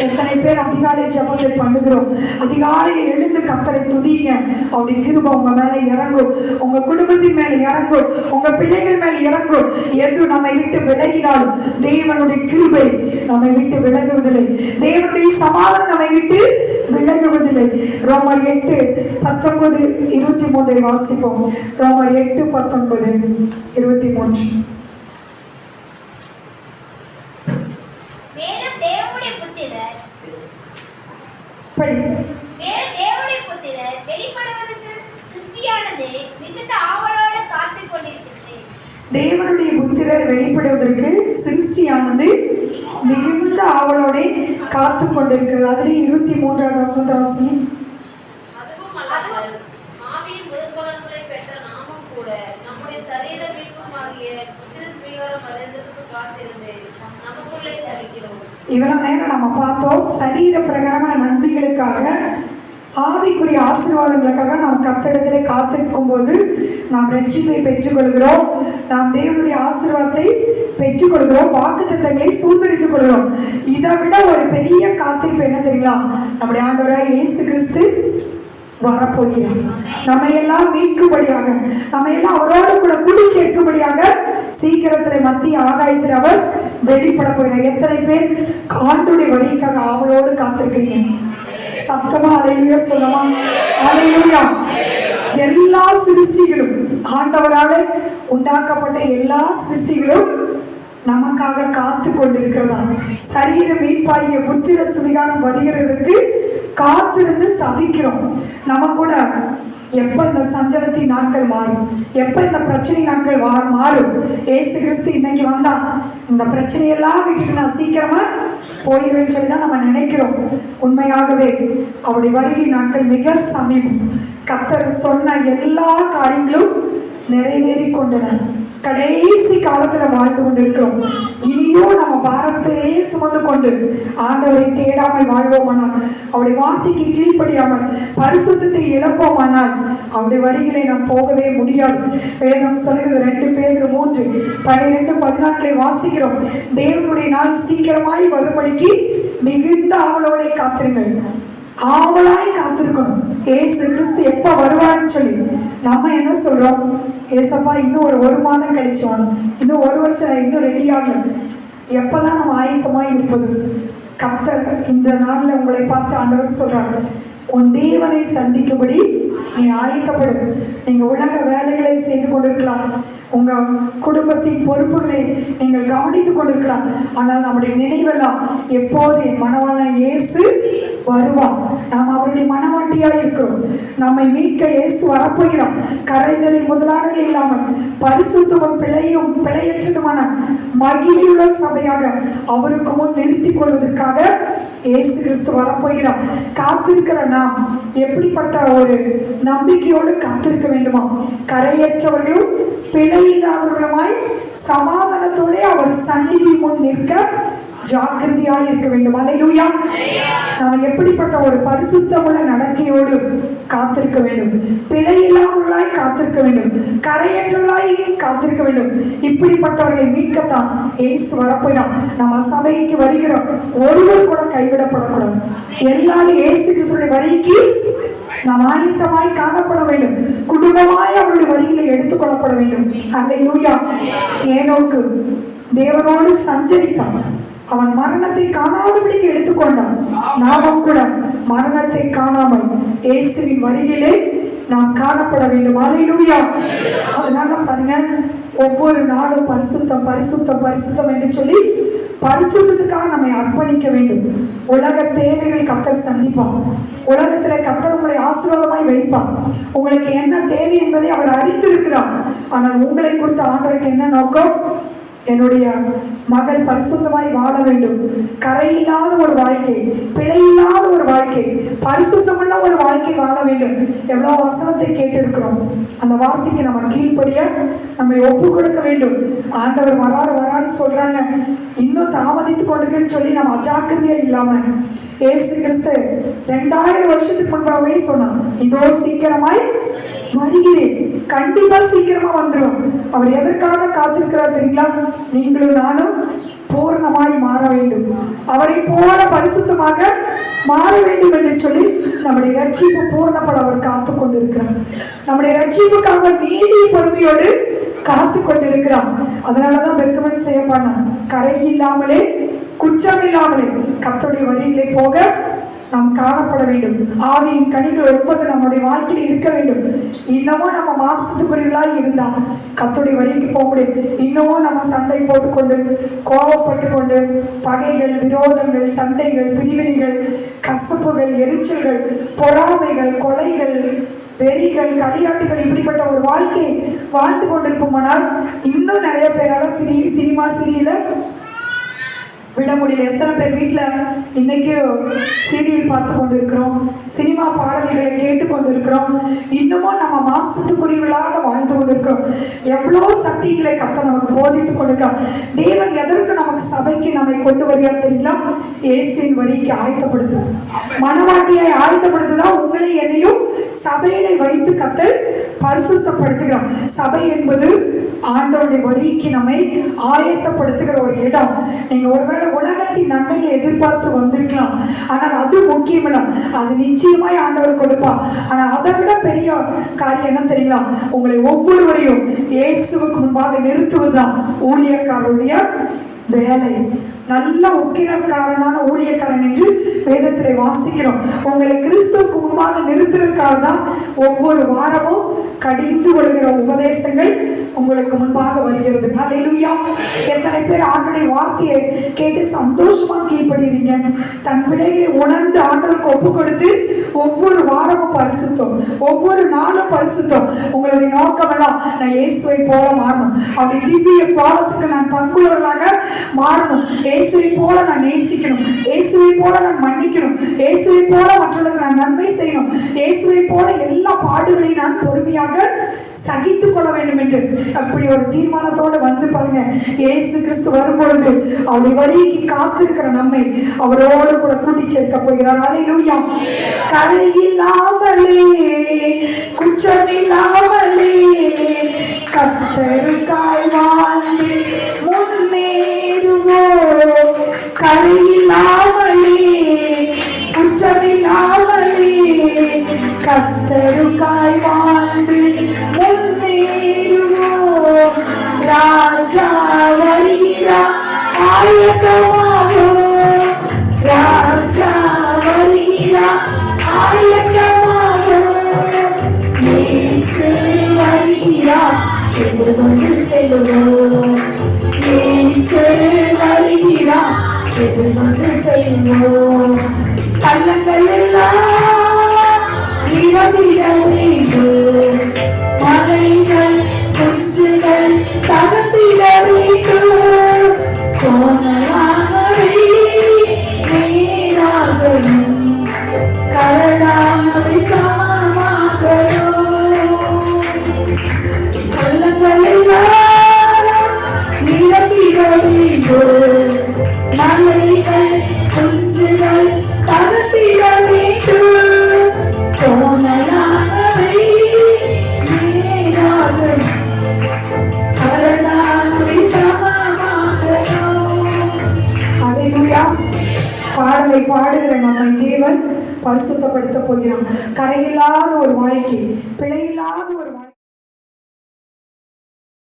எத்தனை பேர் அதிகாலை ஜெபத்தை பண்ணுகிறோம்? அதிகாலையில் எழுந்து கர்த்தரை துதிங்க. அவருடைய கிருபை உங்க மேல இறங்கும், உங்க குடும்பத்தின் மேல இறங்கும், உங்க பிள்ளைகள் மேல இறங்கும். எது நம்மை விட்டு விலகினாலும் தேவனுடைய கிருபை நம்மை விட்டு விலகுவதில்லை. தேவனுடைய சமாதானம் நம்மை விட்டு விலகுவதில்லை. ரோமர் 8:19-23 வாசிப்போம். ரோமர் 8:19-23. மேலும் தேவனுடைய புத்திரர் படி. மேலும் தேவனுடைய புத்திரர் வெளிப்படுவதற்கு சிருஷ்டியானது மிகுந்த ஆவலோடு காத்துக் கொண்டிருக்கிறது. தேவனுடைய புத்திரர் வெளிப்படுவதற்கு சிருஷ்டியானது மிகுந்த ஆவலோட காத்து கொண்டிருக்கிறது. அதிலே 23வது வசனத்தை வாசிங்க. அதுவும் அல்லாமல் ஆவியின் முதற்பலன்களை பெற்ற நாமும் கூட நம்முடைய சரீர மீட்புமாகிய புத்திர ஸ்வீகாரம் வருவதற்கு காத்திருந்து நமக்குள்ளே தவிக்கிறோம். இவ்வளவு நேரம் நம்ம பார்த்தோம், சரீர பிரகாரமான நன்மைகளுக்காக ஆவிக்குரிய ஆசீர்வாதங்களுக்காக நாம் கர்த்தரிடத்திலே காத்திருக்கும் போது நாம் ரட்சிப்பை பெற்றுக்கொள்கிறோம். நாம் தேவனுடைய ஆசீர்வாதத்தை பெற்றுக்கொள்கிறோம், வாக்குத்தத்தங்களை சுதந்திரித்துக் கொள்கிறோம். இதை விட ஒரு பெரிய காத்திருப்பு என்ன தெரியுங்களா? நம்முடைய ஆண்டவராய் இயேசு கிறிஸ்து வரப்போகிறார். நம்ம எல்லாம் மீட்கும்படியாக, நம்ம எல்லாம் அவரோடு கூட கூடி சேர்க்கும்படியாக சீக்கிரத்தில் மத்திய ஆகாயத்தில் அவர் வெளிப்பட போகிறார். எத்தனை பேர் ஆண்டுடைய வரிக்காக அவரோடு காத்திருக்கிறீங்க? சத்தமா அல்லேலூயா சொல்லமா? அல்லேலூயா. எல்லா சிருஷ்டிகளும், ஆண்டவரால் உண்டாக்கப்பட்ட எல்லா சிருஷ்டிகளும் நமக்காக காத்து கொண்டிருக்கிறதா. சரீர மீட்பாகிய புத்திர சுவிகாரம் வருகிறதுக்கு காத்திருந்து தவிக்கிறோம். நம்ம கூட எப்போ இந்த சஞ்சலத்தின் நாட்கள் மாறும், எப்போ இந்த பிரச்சனை நாட்கள் மாறும். ஏசு கிறிஸ்து இன்னைக்கு வந்தா இந்த பிரச்சனையெல்லாம் விட்டுட்டு நான் சீக்கிரமா போயிடுவேன்னு சொல்லி தான் நம்ம நினைக்கிறோம். உண்மையாகவே அவருடைய வருகை நாட்கள் மிக சமீபம். கர்த்தர் சொன்ன எல்லா காரியங்களும் நிறைவேறி கொண்டன. கடைசி காலத்தில் வாழ்ந்து கொண்டிருக்கிறோம். இனியும் நம்ம பாரத்தையே சுமந்து கொண்டு ஆண்டவரை தேடாமல் வாழ்வோமானால், அவருடைய வார்த்தைக்கு கீழ்ப்படியாமல் பரிசுத்தத்தை இழப்போமானால் அவருடைய வரிகளை நாம் போகவே முடியாது. வேதம் சொல்கிறது 2 பேதுரு 3:12-14 வாசிக்கிறோம். தேவனுடைய நாள் சீக்கிரமாய் வரும்படிக்கு மிகுந்த ஆவலோட காத்திருங்கள். ஆவலாய் காத்திருக்கணும். ஏசு கிறிஸ்து எப்போ வருவாருன்னு சொல்லி நம்ம என்ன சொல்றோம்? ஏசப்பா இன்னும் ஒரு மாதம் கழிச்சோம், இன்னும் 1 வருஷம், இன்னும் ரெடி ஆகல. எப்பதான் நம்ம ஆயத்தமாய் இருப்பது? கர்த்தர் இந்த நாளில் உங்களை பார்த்து ஆண்டவர் சொல்றாங்க, உன் தேவனை சந்திக்கும்படி நீ ஆயத்தப்படு. நீங்க உலக வேலைகளை செய்து கொண்டிருக்கலாம், உங்க குடும்பத்தின் பொறுப்புகளை நீங்கள் கவனித்துக் கொண்டிருக்கலாம். ஆனால் நம்முடைய நினைவெல்லாம் எப்போது என் மணவாளன் இயேசு வருவார், நாம் அவருடைய மனவாட்டியாக இருக்கிறோம், நம்மை மீட்க இயேசு வரப்போகிறோம். கரைதலை முதலானது இல்லாமல் பரிசுத்தமும் பிழையும் பிழையற்றதுமான மகிமையுள்ள சபையாக அவருக்கு முன் நிறுத்திக் கொள்வதற்காக இயேசு கிறிஸ்து வரப்போகிறார். காத்திருக்கிற நாம் எப்படிப்பட்ட ஒரு நம்பிக்கையோடு காத்திருக்க வேண்டுமா? கரையற்றவர்களும் பிழை இல்லாதவர்களுமாய் சமாதானத்தோட அவர் சந்நிதி முன் நிற்க ஜாக்கிரதையாக இருக்க வேண்டும். அல்லேலூயா. நாம் எப்படிப்பட்ட ஒரு பரிசுத்தமுள்ள நடக்கையோடு காத்திருக்க வேண்டும், பிழை இல்லாதவர்களாய் காத்திருக்க வேண்டும், கரையற்றவர்களாய் காத்திருக்க வேண்டும். இப்படிப்பட்டவர்களை மீட்கத்தான் இயேசு வரப்போகிறார். நம்ம சபைக்கு வருகிற ஒருவர் கூட கைவிடப்படக்கூடாது. எல்லாரும் இயேசு கிறிஸ்துவின் வரிக்கு நாம் ஆயத்தமாய் காணப்பட வேண்டும், குடும்பமாய் அவருடைய வரிகளை எடுத்துக்கொள்ளப்பட வேண்டும். அல்லேலூயா. ஏனோக்கு தேவனோடு சஞ்சரித்தான், அவன் மரணத்தை காணாதபடிக்கு எடுத்துக்கொண்டான். நாமும் கூட மரணத்தை காணாமல் இயேசுவின் வருகையிலே நாம் காணப்பட வேண்டும். அல்லேலூயா. அதனால பாருங்க, ஒவ்வொரு நாளும் பரிசுத்தம் பரிசுத்தம் பரிசுத்தம் என்று சொல்லி பரிசுத்தத்துக்காக நம்மை அர்ப்பணிக்க வேண்டும். உலக தேவைகள் கர்த்தர் சந்திப்பான். உலகத்துல கர்த்தர் உங்களை ஆசீர்வாதமாய் வைப்பான். உங்களுக்கு என்ன தேவை என்பதை அவர் அறிந்திருக்கிறார். ஆனால் உங்களை குறித்த ஆண்டவருக்கு என்ன நோக்கம்? என்னுடைய மகள் பரிசுத்தமாய் வாழ வேண்டும், கரையில்லாத ஒரு வாழ்க்கை, பிழை இல்லாத ஒரு வாழ்க்கை, பரிசுத்தமுள்ள ஒரு வாழ்க்கை வாழ வேண்டும். எவ்வளோ வசனத்தை கேட்டிருக்கிறோம். அந்த வார்த்தைக்கு நம்ம கீழ்ப்படிய நம்மை ஒப்பு கொடுக்க வேண்டும். ஆண்டவர் வரான்னு சொல்றாங்க, இன்னும் தாமதித்து கொண்டுக்குன்னு சொல்லி நம்ம அஜாக்கிரதையா இல்லாம இயேசு கிறிஸ்து 2000 வருஷத்துக்கு முன்பாகவே சொன்னான், இதோ சீக்கிரமாய் வருகிறேன். கண்டிப்பா சீக்கிரமா வந்துடும். அவர் எதற்காக காத்திருக்கிறார் தெரியுங்களா? நீங்களும் நானும் பூர்ணமாய் மாற வேண்டும், அவரை போல பரிசுத்தமாக மாற வேண்டும் என்று சொல்லி நம்முடைய ரட்சிப்பு பூர்ணப்பட அவர் காத்து கொண்டிருக்கிறார். நம்முடைய ரட்சிப்புக்காக நீடிய பொறுமையோடு காத்து கொண்டிருக்கிறார். அதனாலதான் ரெக்கமெண்ட் செய்யப்பட்டான், கரை இல்லாமலே குற்றம் இல்லாமலே கர்த்தருடைய வரிகளை போக நாம் காணப்பட வேண்டும். ஆவியின் கனிகள் 9 நம்முடைய வாழ்க்கையில் இருக்க வேண்டும். இன்னமும் நம்ம மாம்சத்துக்குரியவர்களாய் இருந்தா கர்த்தருடைய வரிக்கு போக முடியும். இன்னமும் நம்ம சண்டை போட்டுக்கொண்டு கோபப்பட்டு கொண்டு பகைகள், விரோதங்கள், சண்டைகள், பிரிவினைகள், கசப்புகள், எரிச்சல்கள், பொறாமைகள், கொலைகள், வெறிகள், களியாட்டுகள், இப்படிப்பட்ட ஒரு வாழ்க்கை வாழ்ந்து கொண்டிருப்போமானால் இன்னும் நிறைய பேரால சினிமா சீரியல விட முடியல. எத்தனை பேர் வீட்டில் இன்னைக்கு சீரியல் பார்த்து கொண்டு இருக்கிறோம், சினிமா பாடல்களை கேட்டு கொண்டு இருக்கிறோம். இன்னமும் நம்ம மாம்சத்துக்குரியவர்களாக வாழ்ந்து கொண்டிருக்கிறோம். எவ்வளோ சத்தியங்களை கர்த்தர் நமக்கு போதித்து கொண்டிருக்கிறோம். தேவன் எதற்கு நமக்கு சபைக்கு நம்மை கொண்டு வருகிறார் தெரியுங்களா? இயேசுவின் வரிக்கு ஆயத்தப்படுத்து, மனவாட்டியை ஆயத்தப்படுத்துதான் உங்களை என்னையும் சபையில வைத்து கர்த்தர் பரிசுத்தப்படுத்துகிறோம். சபை என்பது ஆண்டவருடைய வரிக்கு நம்மை ஆயத்தப்படுத்துகிற ஒரு இடம். நீங்க ஒருவேளை உலகத்தின் நன்மையை எதிர்பார்த்து வந்திருக்கலாம், ஆனால் அது முக்கியமில்லை, அது நிச்சயமாய் ஆண்டவர் கொடுப்பார். ஆனால் அதை விட பெரிய காரியம் என்ன தெரியுங்களா? உங்களை ஒவ்வொருவரையும் இயேசுவுக்கு முன்பாக நிறுத்துவதுதான் ஊழியக்காரருடைய வேலை. நல்ல உக்கிரக்காரனான ஊழியக்காரன் என்று வேதத்திலே வாசிக்கிறோம். உங்களை கிறிஸ்துவுக்கு முன்பாக நிறுத்துறதுக்காக தான் ஒவ்வொரு வாரமும் கடிந்து கொள்கிற உபதேசங்கள் உங்களுக்கு முன்பாக வருகிறது. அல்லேலூயா. எத்தனை பேர் ஆண்டவருடைய வார்த்தையை கேட்டு சந்தோஷமா கீழ்ப்படுறீங்க? தன் பிள்ளைகளை உணர்ந்து ஆண்டவருக்கு ஒப்பு கொடுத்து ஒவ்வொரு வாரமும் பரிசுத்தம், ஒவ்வொரு நாளும் பரிசுத்தம். உங்களுடைய நோக்கமெல்லாம் நான் இயேசுவை போல மாறணும், அப்படி திவ்ய சுவாலத்துக்கு நான் பங்குள்ளவர்களாக மாறணும், இயேசுவை போல நான் நேசிக்கணும், இயேசுவை போல நான் மன்னிக்கணும், இயேசுவை போல மற்றவர்களுக்கு நான் நன்மை செய்யணும், இயேசுவை போல எல்லா பாடுகளையும் நான் பொறுமையாக சகித்துக் கொள்ள வேண்டும் என்று அப்படி ஒரு தீர்மானத்தோடு வந்து பாருங்க. இயேசு கிறிஸ்து வரும்பொழுது அவருடைய வரிக்கு காத்திருக்கிற நம்மை அவரோடு கூட கூட்டி சேர்க்க போகிறார். அல்லேலூயா. கரையில்லாமலே குற்றமில்லாமலே கர்த்தருக்காய் வாழ்ந்து முன்னேறுவோம். கரையில்லாமலே குற்றமில்லாமலே கர்த்தருக்காய் வாழ்ந்து முன்னேறுவோம். ராஜா வருகிறார், ஆயத்தமாவோம். ராஜா வருகிறார், ஆயத்தமாவோம். வேண்டும். பள்ளங்கள் எல்லாம் நிரம்பிட வேண்டும். மலைகள் குன்றுகள் தகர்த்திட வேண்டும். கோணலானவை நேராகணும், கரடானவை சமமாகணும். பள்ளங்கள் எல்லாம் நிரம்பிட வேண்டும். மலைகள் குன்றுகள் தகர்த்திட வேண்டும். கோணலானவை நேராகணும், கரடானவை சமமாகணும். அல்லேலூயா. பாடலை பாடுகிற நம்மை தேவன் பரிசுத்தப்படுத்த போகிறான். கரையில்லாத ஒரு வாழ்க்கை, பிழையில்லாத ஒரு